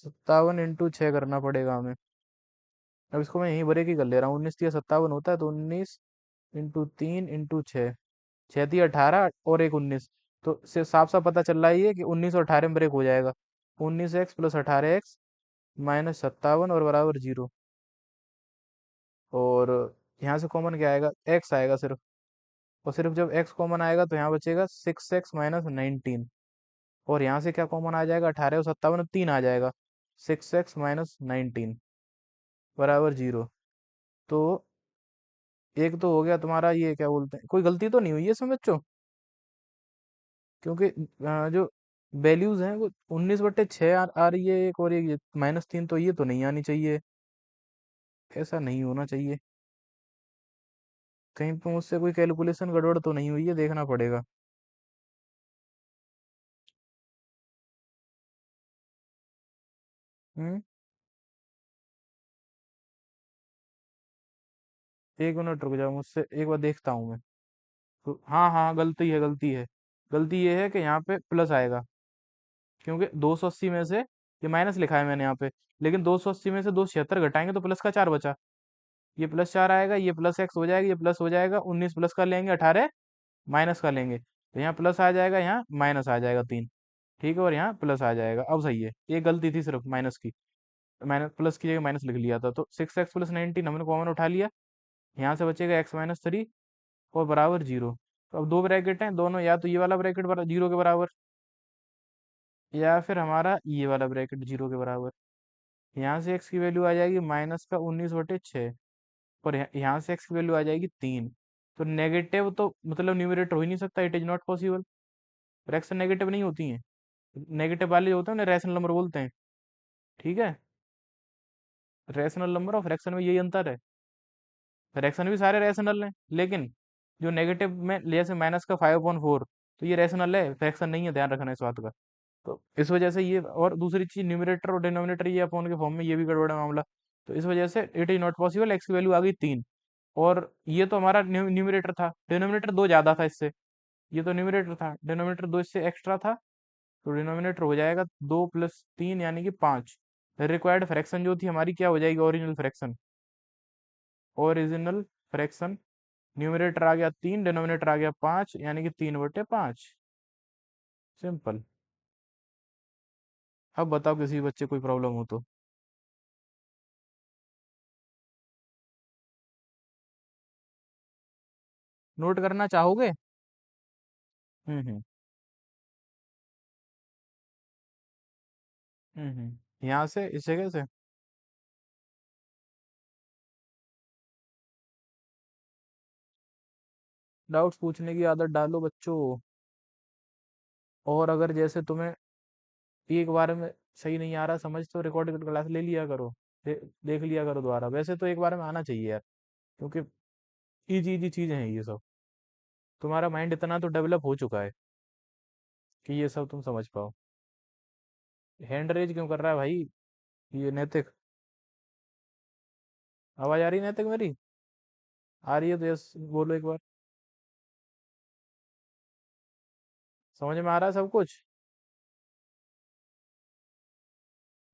57 × 6 करना पड़ेगा हमें। अब इसको मैं यहीं ब्रेक ही कर ले रहा हूँ। 19 × 57 होता है तो 19 × 3 × 6। 6 × 18 और एक 19। तो से साफ साफ पता चल रहा है ये कि 19 और 18 में ब्रेक हो जाएगा। 19x प्लस 18x माइनस 57 और बराबर 0। और यहाँ से कॉमन क्या आएगा? x आएगा सिर्फ। और सिर्फ जब x कॉमन आएगा तो यहाँ बचेगा 6x माइनस 19। और यहाँ से क्या कॉमन आ जाएगा? 18 और 57 3 आ जाएगा। 6x माइनस 19 बराबर 0। तो एक तो हो गया तुम्हारा, ये क्या बोलते हैं, कोई गलती तो नहीं हुई है इसमें बच्चों? क्योंकि जो वैल्यूज हैं वो 19/6 आ रही है एक, और एक -3, तो ये तो नहीं आनी चाहिए। ऐसा नहीं होना चाहिए। कहीं पे मुझसे कोई कैलकुलेशन गड़बड़ तो नहीं हुई है, देखना पड़ेगा। हम्म। 1 मिनट रुक जाओ, मुझसे एक बार देखता हूँ मैं। हाँ हाँ, गलती है गलती है। गलती ये है कि यहाँ पे प्लस आएगा। क्योंकि 280 में से, ये माइनस लिखा है मैंने यहाँ पे, लेकिन 280 में से 276 घटाएंगे तो प्लस का 4 बचा। ये प्लस 4 आएगा, ये प्लस एक्स हो जाएगा, ये प्लस हो जाएगा। 19 प्लस का लेंगे, 18 माइनस का लेंगे, तो यहाँ प्लस आ जाएगा, यहाँ माइनस आ जाएगा 3। ठीक है, और यहाँ प्लस आ जाएगा। अब सही है, ये गलती थी सिर्फ माइनस की। माइनस प्लस की जगह माइनस लिख लिया था। तो 6x प्लस 19 हमने कॉमन उठा लिया। यहाँ से बचेगा x-3 और बराबर 0। तो अब दो ब्रैकेट हैं दोनों, या तो ये वाला ब्रैकेट 0 के बराबर, या फिर हमारा ये वाला ब्रैकेट 0 के बराबर। यहाँ से x की वैल्यू आ जाएगी -19/6 और यहाँ से x की वैल्यू आ जाएगी 3। तो नेगेटिव तो मतलब न्यूमरेटर हो ही नहीं सकता, it is not possible. Fraction negative नहीं होती हैं। नेगेटिव वाले जो होते हैं उन्हें रैशनल नंबर बोलते हैं। ठीक है, रैशनल नंबर और फ्रैक्शन में यही अंतर है। फ्रैक्शन भी सारे रैशनल हैं, लेकिन जो नेगेटिव में जैसे -5/4, तो ये रैशनल है, फ्रैक्शन नहीं है, ध्यान रखना इस बात का। तो इस वजह से ये, और दूसरी चीज न्यूमरेटर और डिनोमिनेटर ये अपॉन के फॉर्म में, ये भी गड़बड़ है मामला। तो इस वजह से it is not possible, x की वैल्यू आ गई 3। और ये तो हमारा न्यूमरेटर था, डिनोमिनेटर 2 ज्यादा था इससे। ये तो न्यूमरेटर था, डिनोमिनेटर 2 इससे एक्स्ट्रा था। तो डिनोमिनेटर हो जाएगा 2 + 3 यानी कि 5। रिक्वायर्ड फ्रैक्शन जो थी हमारी क्या हो जाएगी? Original fraction. Original fraction, numerator आ गया 3, डिनोमिनेटर आ गया 5, यानी कि 3/5। सिंपल। अब बताओ किसी बच्चे कोई प्रॉब्लम हो तो। नोट करना चाहोगे? हम्म। यहाँ से इस जगह से। डाउट्स पूछने की आदत डालो बच्चों। और अगर जैसे तुम्हें एक बार में सही नहीं आ रहा समझ, तो रिकॉर्डेड क्लास ले लिया करो। देख लिया करो दोबारा। वैसे तो एक बार में आना चाहिए यार, क्योंकि इजी इजी चीजें हैं ये सब। तुम्हारा माइंड इतना तो डेवलप हो चुका है कि ये सब तुम समझ पाओ। हैंड रेज क्यों कर रहा है भाई ये नैतिक? आवाज आ रही है नैतिक मेरी? आ रही है तो यस बोलो एक बार। समझ में आ रहा है सब कुछ?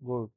गुड।